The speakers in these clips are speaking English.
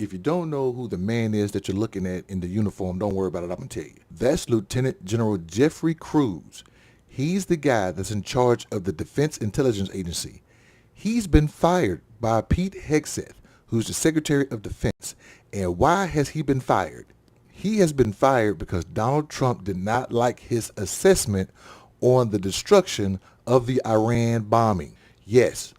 If you don't know who the man is that you're looking at in the uniform, don't worry about it. I'm going to tell you. That's Lieutenant General Jeffrey Cruz. He's the guy that's in charge of the Defense Intelligence Agency. He's been fired by Pete Hegseth, who's the Secretary of Defense. And why has he been fired? He has been fired because Donald Trump did not like his assessment on the destruction of the Iran bombing. Yes,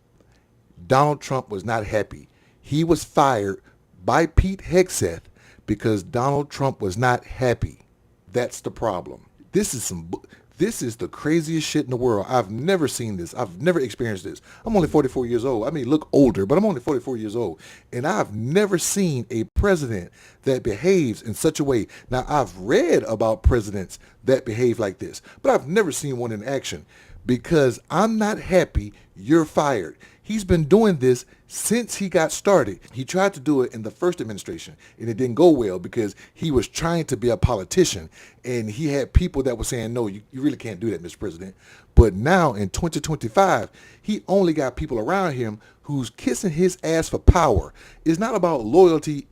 Donald Trump was not happy. He was fired by Pete Hegseth because Donald Trump was not happy. That's the problem. This is the craziest shit in the world. I've never seen this. I've never experienced this. I'm only 44 years old. I may look older, but I'm only 44 years old. And I've never seen a president that behaves in such a way. Now, I've read about presidents that behave like this, but I've never seen one in action. Because I'm not happy, you're fired. He's been doing this since he got started. He tried to do it in the first administration, and it didn't go well because he was trying to be a politician, and he had people that were saying, no, you really can't do that, Mr. President. But now in 2025, he only got people around him who's kissing his ass for power. It's not about loyalty.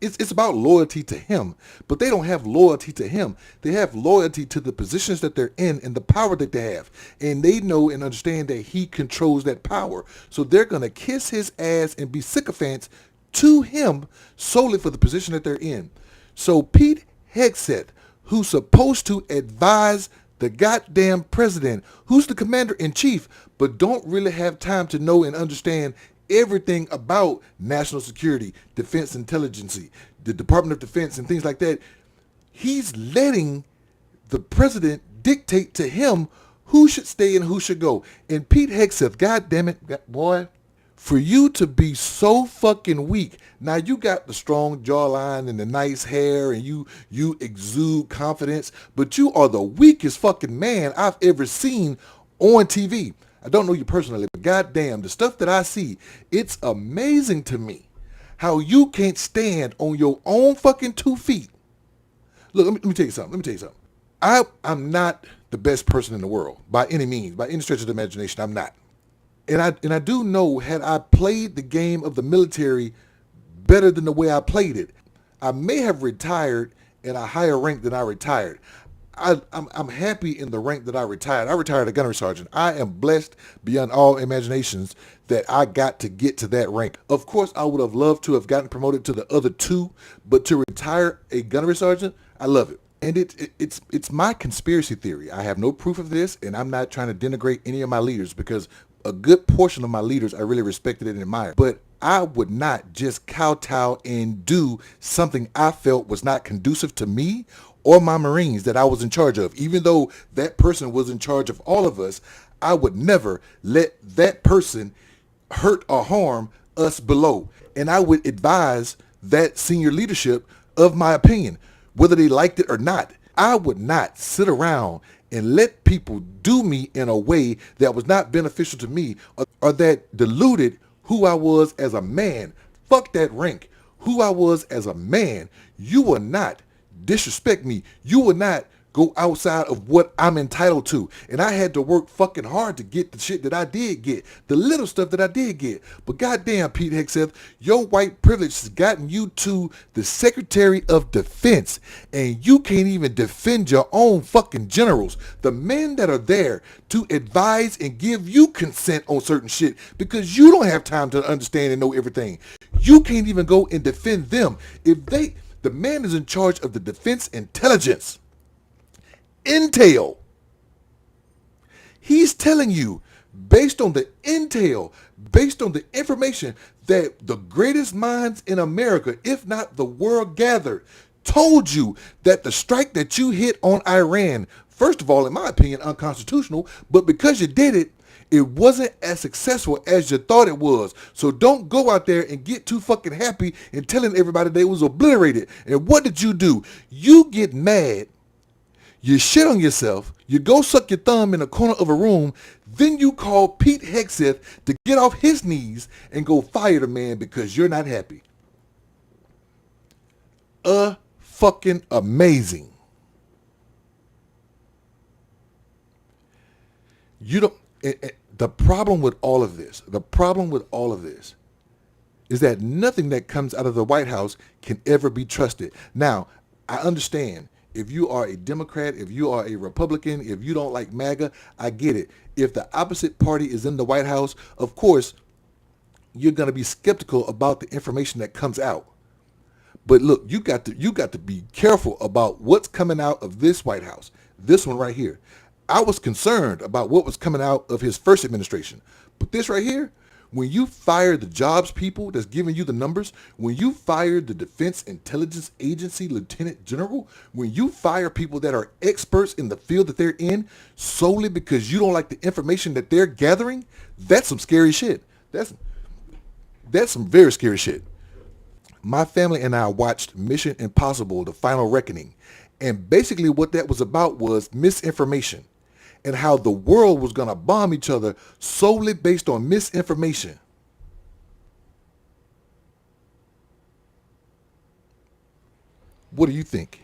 It's about loyalty to him, but they don't have loyalty to him. They have loyalty to the positions that they're in and the power that they have. And they know and understand that he controls that power. So they're going to kiss his ass and be sycophants to him solely for the position that they're in. So Pete Hegseth, who's supposed to advise the goddamn president, who's the commander-in-chief, but don't really have time to know and understand everything about national security, defense intelligence, the Department of Defense and things like that. He's letting the president dictate to him who should stay and who should go. And Pete Hegseth, God damn it, boy, for you to be so fucking weak. Now you got the strong jawline and the nice hair and you exude confidence, but you are the weakest fucking man I've ever seen on TV. I don't know you personally, but goddamn, the stuff that I see, it's amazing to me how you can't stand on your own fucking 2 feet. Look, let me tell you something. I'm not the best person in the world by any means, by any stretch of the imagination. I'm not. And I do know, had I played the game of the military better than the way I played it, I may have retired in a higher rank than I retired. I'm happy in the rank that I retired. I retired a gunnery sergeant. I am blessed beyond all imaginations that I got to get to that rank. Of course, I would have loved to have gotten promoted to the other 2, but to retire a gunnery sergeant, I love it. And it's my conspiracy theory. I have no proof of this, and I'm not trying to denigrate any of my leaders because a good portion of my leaders I really respected and admired. But I would not just kowtow and do something I felt was not conducive to me or my Marines that I was in charge of. Even though that person was in charge of all of us, I would never let that person hurt or harm us below. And I would advise that senior leadership of my opinion, whether they liked it or not. I would not sit around and let people do me in a way that was not beneficial to me or that diluted who I was as a man. Fuck that rank. Who I was as a man. You will not disrespect me. You will not go outside of what I'm entitled to. And I had to work fucking hard to get the shit that I did get, the little stuff that I did get. But goddamn, Pete Hegseth, your white privilege has gotten you to the Secretary of Defense, and you can't even defend your own fucking generals, the men that are there to advise and give you consent on certain shit because you don't have time to understand and know everything. You can't even go and defend them. The man is in charge of the defense intelligence. Intel. He's telling you, based on the intel, based on the information that the greatest minds in America, if not the world gathered, told you that the strike that you hit on Iran, first of all, in my opinion, unconstitutional, but because you did it, it wasn't as successful as you thought it was. So don't go out there and get too fucking happy and telling everybody they was obliterated. And what did you do? You get mad. You shit on yourself, you go suck your thumb in a corner of a room, then you call Pete Hegseth to get off his knees and go fire the man because you're not happy. Fucking amazing. You don't, the problem with all of this is that nothing that comes out of the White House can ever be trusted. Now, I understand if you are a Democrat, if you are a Republican, if you don't like MAGA, I get it. If the opposite party is in the White House, of course, you're going to be skeptical about the information that comes out. But look, you got to be careful about what's coming out of this White House. This one right here. I was concerned about what was coming out of his first administration. But this right here, when you fire the jobs people that's giving you the numbers, when you fire the Defense Intelligence Agency Lieutenant General, when you fire people that are experts in the field that they're in solely because you don't like the information that they're gathering, that's some scary shit. That's some very scary shit. My family and I watched Mission Impossible: The Final Reckoning, and basically what that was about was misinformation and how the world was going to bomb each other solely based on misinformation. What do you think?